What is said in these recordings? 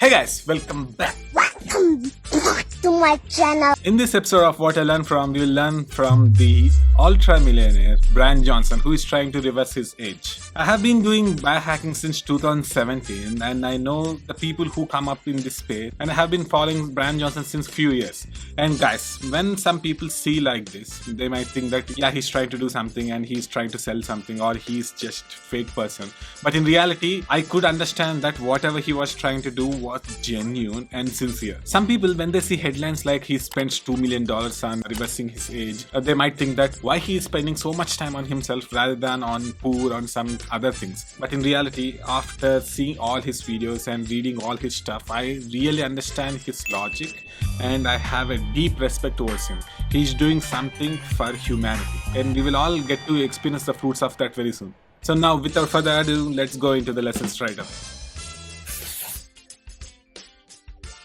Hey guys, welcome back. Welcome back to my channel. In this episode of What I Learned From, we will learn from the ultra-millionaire Bryan Johnson, who is trying to reverse his age. I have been doing biohacking since 2017 and I know the people who come up in this space, and I have been following Bryan Johnson since few years. And guys, when some people see like this, they might think that yeah, he's trying to do something and he's trying to sell something, or he's just fake person. But in reality, I could understand that whatever he was trying to do was genuine and sincere. Some people, when they see headlines like he spends $2 million on reversing his age, they might think that why he is spending so much time on himself rather than on poor, on some other things. But in reality, after seeing all his videos and reading all his stuff, I really understand his logic and I have a deep respect towards him. He's doing something for humanity and we will all get to experience the fruits of that very soon. So now, without further ado, let's go into the lesson straight away.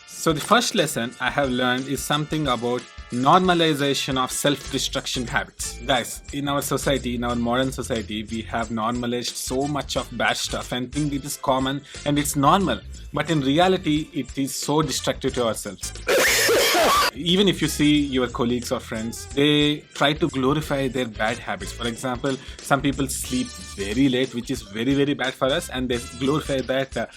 So the first lesson I have learned is something about normalization of self-destruction habits. Guys, in our society, in our modern society, we have normalized so much of bad stuff and think it is common and it's normal. But in reality, it is so destructive to ourselves. Even if you see your colleagues or friends, they try to glorify their bad habits. For example, some people sleep very late, which is very, very bad for us, and they glorify that,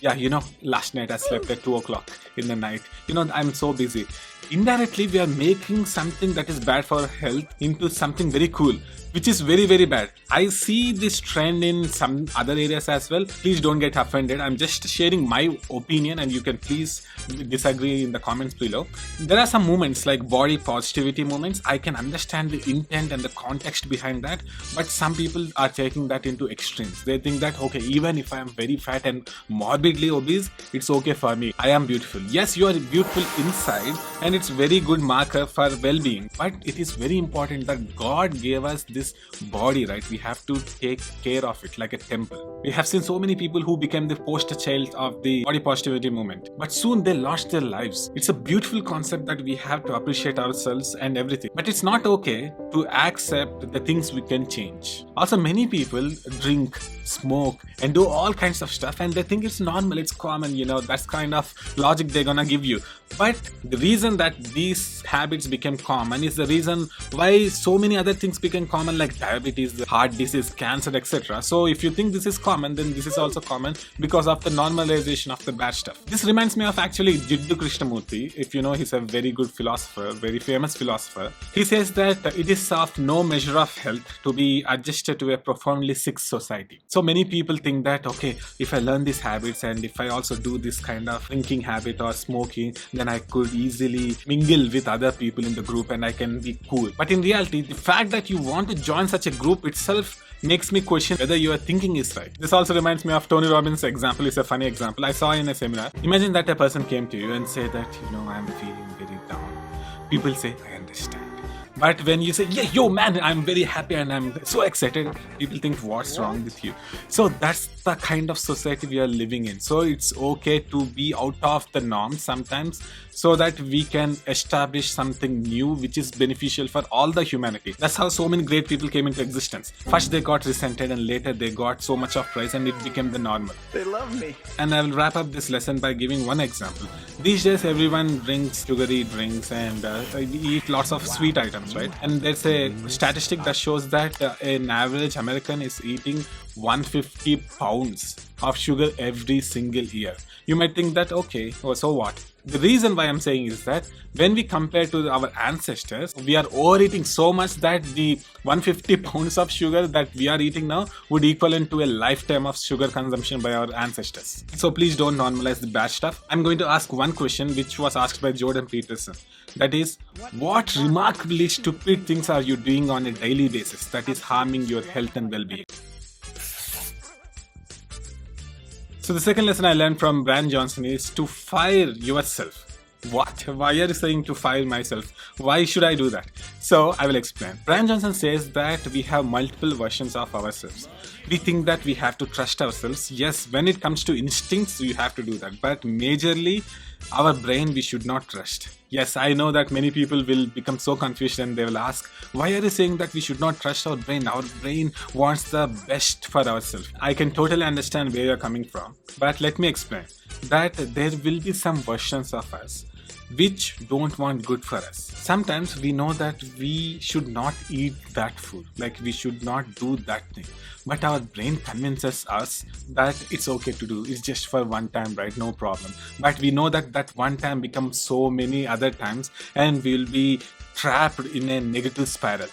last night I slept at 2 o'clock in the night. I'm so busy. Indirectly, we are making something that is bad for our health into something very cool, which is very, very bad. I see this trend in some other areas as well. Please don't get offended. I'm just sharing my opinion and you can please disagree in the comments below. There are some movements like body positivity movements. I can understand the intent and the context behind that, but some people are taking that into extremes. They think that, okay, even if I am very fat and morbidly obese, it's okay for me. I am beautiful. Yes, you are beautiful inside and it's very good marker for well-being, but it is very important that God gave us this body, right? We have to take care of it like a temple. We have seen so many people who became the poster child of the body positivity movement, but soon they lost their lives. It's a beautiful concept that we have to appreciate ourselves and everything, but it's not okay to accept the things we can change. Also, many people drink, smoke and do all kinds of stuff and they think it's normal, it's common, that's kind of logic they're gonna give you. But the reason that these habits became common is the reason why so many other things became common, like diabetes, heart disease, cancer, etc. So if you think this is common, then this is also common because of the normalization of the bad stuff. This reminds me of actually Jiddu Krishnamurti. If you know, he's a very good philosopher, very famous philosopher. He says that it is of no measure of health to be adjusted to a profoundly sick society. So many people think that, okay, if I learn these habits and if I also do this kind of drinking habit or smoking, then I could easily mingle with other people in the group and I can be cool. But in reality, the fact that you want to join such a group itself makes me question whether your thinking is right. This also reminds me of Tony Robbins' example. It's a funny example I saw in a seminar. Imagine that a person came to you and said that, I'm feeling very down. People say, I understand. But when you say, yeah, yo man, I'm very happy and I'm so excited, people think, what's wrong with you? So that's the kind of society we are living in. So it's okay to be out of the norm sometimes so that we can establish something new which is beneficial for all the humanity. That's how so many great people came into existence. First they got resented and later they got so much of praise and it became the normal. They love me. And I will wrap up this lesson by giving one example. These days everyone drinks sugary drinks and eat lots of sweet items, right? And there's a statistic that shows that an average American is eating 150 pounds of sugar every single year. You might think that, okay, so what? The reason why I'm saying is that when we compare to our ancestors, we are overeating so much that the 150 pounds of sugar that we are eating now would equivalent to a lifetime of sugar consumption by our ancestors. So please don't normalize the bad stuff. I'm going to ask one question which was asked by Jordan Peterson. That is, what remarkably stupid things are you doing on a daily basis that is harming your health and well-being? So the second lesson I learned from Bryan Johnson is to fire yourself. What? Why are you saying to fire myself? Why should I do that? So I will explain. Bryan Johnson says that we have multiple versions of ourselves. We think that we have to trust ourselves. Yes, when it comes to instincts, you have to do that. But majorly, Our brain we should not trust. Yes, I know that many people will become so confused and they will ask, why are you saying that we should not trust our brain? Our brain wants the best for ourselves. I can totally understand where you're coming from, but let me explain that there will be some versions of us which don't want good for us. Sometimes we know that we should not eat that food, like we should not do that thing, but our brain convinces us that it's okay to do, it's just for one time, right? No problem. But we know that that one time becomes so many other times and we'll be trapped in a negative spiral.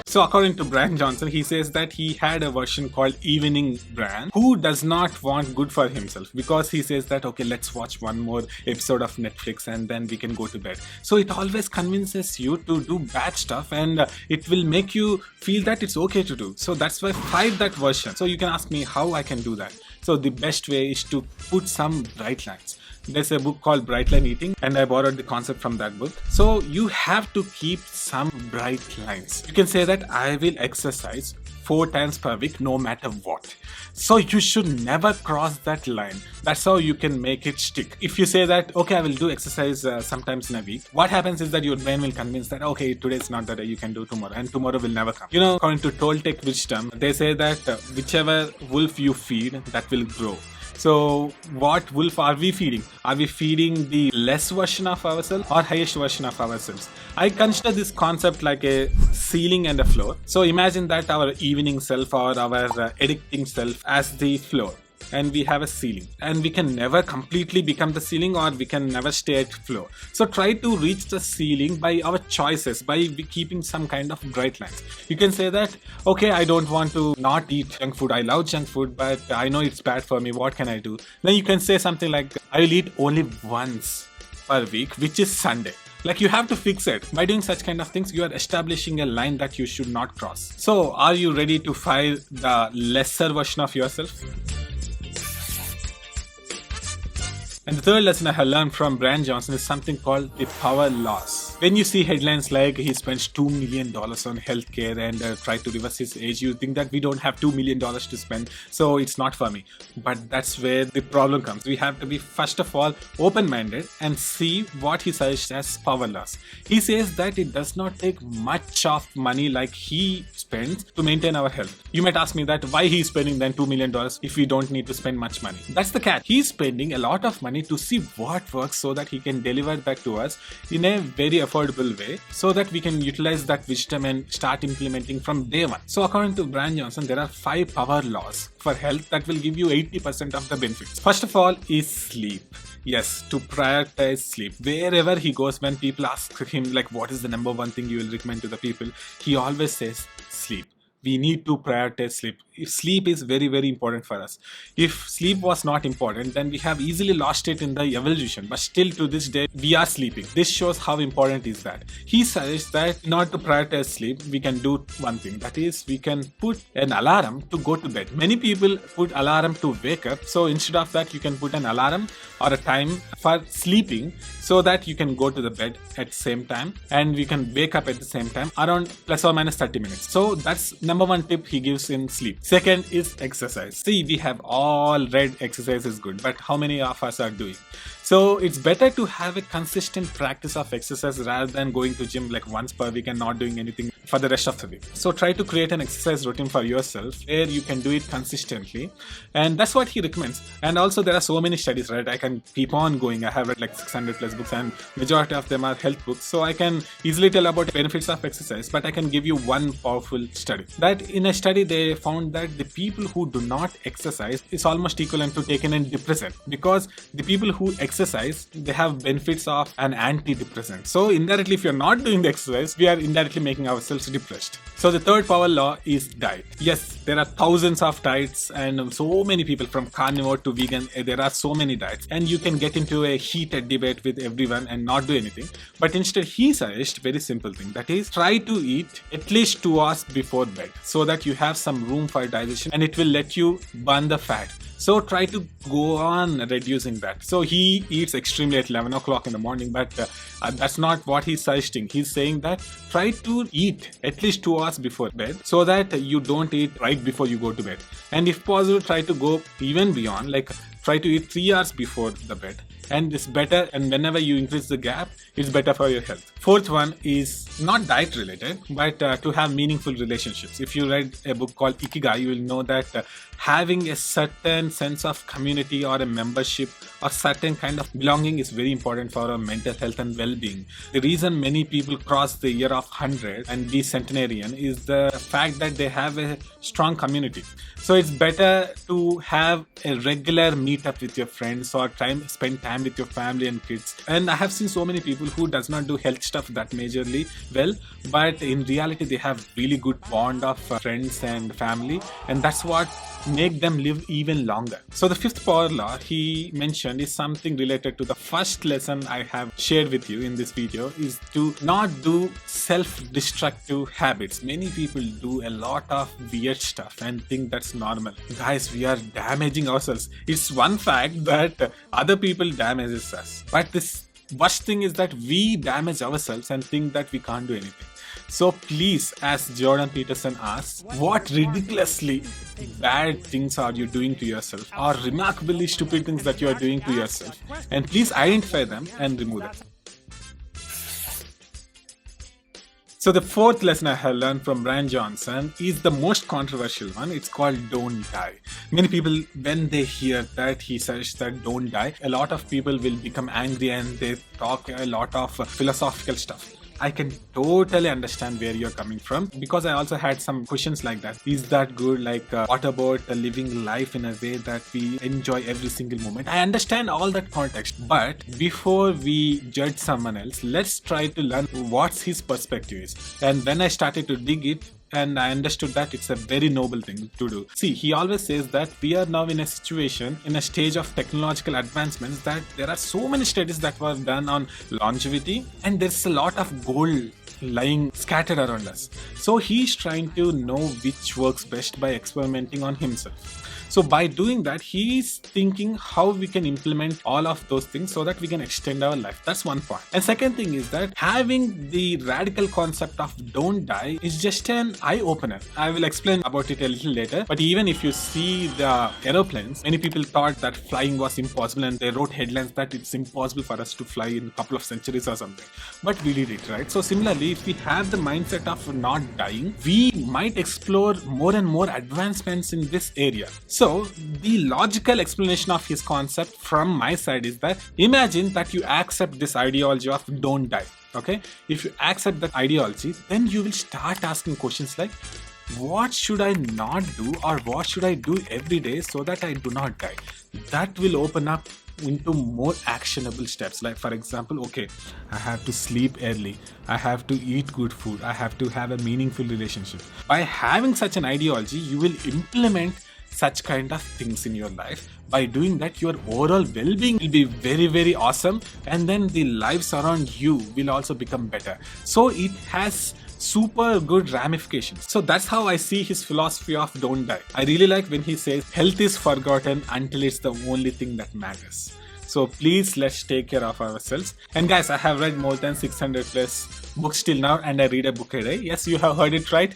So according to Bryan Johnson, he says that he had a version called Evening Bryan who does not want good for himself, because he says that, okay, let's watch one more episode of Netflix and then we can go to bed. So it always convinces you to do bad stuff, and it will make you feel that it's okay to do. So that's why I fight that version. So you can ask me how I can do that. So the best way is to put some bright lines. There's a book called Bright Line Eating, and I borrowed the concept from that book. So you have to keep some bright lines. You can say that I will exercise 4 times per week no matter what. So you should never cross that line. That's how you can make it stick. If you say that, okay, I will do exercise sometimes in a week, what happens is that your brain will convince that, okay, today is not the day, you can do tomorrow, and tomorrow will never come. You know, according to Toltec wisdom, they say that whichever wolf you feed, that will grow. So what wolf are we feeding? Are we feeding the less version of ourselves or highest version of ourselves? I consider this concept like a ceiling and a floor. So imagine that our evening self or our editing self as the floor, and we have a ceiling, and we can never completely become the ceiling, or we can never stay at floor. So try to reach the ceiling by our choices, by keeping some kind of bright lines. You can say that, okay, I don't want to not eat junk food, I love junk food, but I know it's bad for me, what can I do? Then you can say something like, I will eat only once per week, which is Sunday. Like, you have to fix it. By doing such kind of things, you are establishing a line that you should not cross. So are you ready to find the lesser version of yourself? And the third lesson I have learned from Bryan Johnson is something called the power loss. When you see headlines like he spends $2 million on healthcare and try to reverse his age, you think that we don't have $2 million to spend, so it's not for me. But that's where the problem comes. We have to be, first of all, open-minded and see what he suggests as power loss. He says that it does not take much of money like he spends to maintain our health. You might ask me that why he's spending then $2 million if we don't need to spend much money. That's the catch. He's spending a lot of money to see what works so that he can deliver that to us in a very affordable way, so that we can utilize that wisdom and start implementing from day one. So according to Bryan Johnson, there are 5 power laws for health that will give you 80% of the benefits. First of all is sleep. Yes, to prioritize sleep. Wherever he goes, when people ask him like what is the number one thing you will recommend to the people, he always says sleep. We need to prioritize sleep. If sleep is very, very important for us. If sleep was not important, then we have easily lost it in the evolution. But still to this day, we are sleeping. This shows how important is that. He says that in order to prioritize sleep, we can do one thing. That is, we can put an alarm to go to bed. Many people put alarm to wake up. So instead of that, you can put an alarm or a time for sleeping, so that you can go to the bed at the same time and we can wake up at the same time around plus or minus 30 minutes. So that's number one tip he gives in sleep. Second is exercise. See, we have all read exercise is good, but how many of us are doing? So it's better to have a consistent practice of exercise rather than going to gym like once per week and not doing anything for the rest of the week. So try to create an exercise routine for yourself where you can do it consistently, and that's what he recommends. And also there are so many studies, right? I can keep on going. I have read like 600 plus books, and majority of them are health books, so I can easily tell about the benefits of exercise. But I can give you one powerful study. That in a study they found that the people who do not exercise is almost equivalent to taking a depressant, because the people who exercise, they have benefits of an antidepressant. So indirectly, if you're not doing the exercise, we are indirectly making ourselves depressed. So the third power law is diet. Yes, there are thousands of diets and so many people from carnivore to vegan. There are so many diets, and you can get into a heated debate with everyone and not do anything. But instead, he suggests very simple thing. That is, try to eat at least 2 hours before bed so that you have some room for digestion and it will let you burn the fat. So try to go on reducing that. So he eats extremely at 11 o'clock in the morning, but that's not what he's suggesting. He's saying that try to eat at least 2 hours before bed so that you don't eat right before you go to bed. And if possible, try to go even beyond, like try to eat 3 hours before the bed, and it's better, and whenever you increase the gap, it's better for your health. Fourth one is not diet related, but to have meaningful relationships. If you read a book called Ikigai, you will know that having a certain sense of community or a membership or certain kind of belonging is very important for our mental health and well-being. The reason many people cross the year of 100 and be centenarian is the fact that they have a strong community. So it's better to have a regular meetup with your friends or spend time with your family and kids. And I have seen so many people who does not do health stuff that majorly well, but in reality they have really good bond of friends and family, and that's what make them live even longer. So the fifth power law he mentioned is something related to the first lesson I have shared with you in this video, is to not do self-destructive habits. Many people do a lot of weird stuff and think that's normal. Guys, we are damaging ourselves. It's one fact that other people damages us, but this worst thing is that we damage ourselves and think that we can't do anything. So please, as Jordan Peterson asks, what ridiculously bad things are you doing to yourself, or remarkably stupid things that you are doing to yourself, and please identify them and remove them. So the fourth lesson I have learned from Bryan Johnson is the most controversial one. It's called don't die. Many people, when they hear that he says that don't die, a lot of people will become angry and they talk a lot of philosophical stuff. I can totally understand where you're coming from, because I also had some questions like that. Is that good? Like, what about living life in a way that we enjoy every single moment? I understand all that context, but before we judge someone else, let's try to learn what's his perspective is. And when I started to dig it, and I understood that it's a very noble thing to do. See, he always says that we are now in a situation, in a stage of technological advancements, that there are so many studies that were done on longevity, and there's a lot of gold lying scattered around us. So he's trying to know which works best by experimenting on himself. So by doing that, he's thinking how we can implement all of those things so that we can extend our life. That's one point. And second thing is that having the radical concept of don't die is just an eye-opener. I will explain about it a little later. But even if you see the aeroplanes, many people thought that flying was impossible, and they wrote headlines that it's impossible for us to fly in a couple of centuries or something. But we did it, right? So similarly, if we have the mindset of not dying, we might explore more and more advancements in this area. So the logical explanation of his concept from my side is that imagine that you accept this ideology of don't die. Okay, if you accept that ideology, then you will start asking questions like, what should I not do, or what should I do every day so that I do not die? That will open up into more actionable steps. Like, for example, okay, I have to sleep early, I have to eat good food, I have to have a meaningful relationship. By having such an ideology, you will implement such kind of things in your life. By doing that, your overall well-being will be very, very awesome, and then the lives around you will also become better. So it has super good ramifications. So that's how I see his philosophy of don't die. I really like when he says health is forgotten until it's the only thing that matters. So please, let's take care of ourselves. And guys, I have read more than 600 plus books till now, and I read a book a day. Yes, you have heard it right.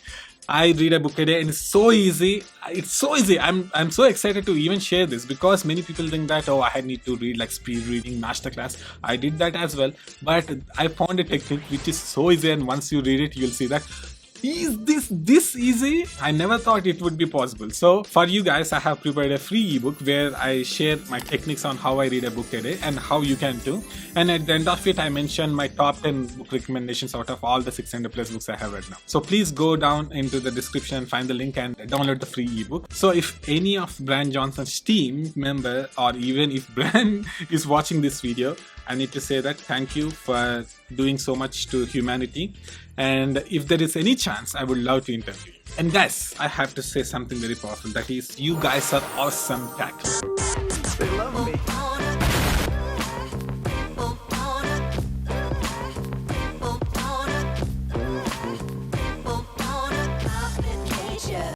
I read a book a day, and it's so easy. It's so easy. I'm so excited to even share this, because many people think that, oh, I need to read like speed reading, masterclass. I did that as well, but I found a technique which is so easy, and once you read it, you'll see that, is this easy? I never thought it would be possible. So for you guys, I have prepared a free ebook where I share my techniques on how I read a book a day and how you can too. And at the end of it, I mention my top 10 book recommendations out of all the 600 plus books I have read now. So please go down into the description and find the link and download the free ebook. So if any of Bryan Johnson's team member, or even if Bryan is watching this video, I need to say that thank you for doing so much to humanity. And if there is any chance, I would love to interview you. And guys, I have to say something very powerful. That is, you guys are awesome tackle.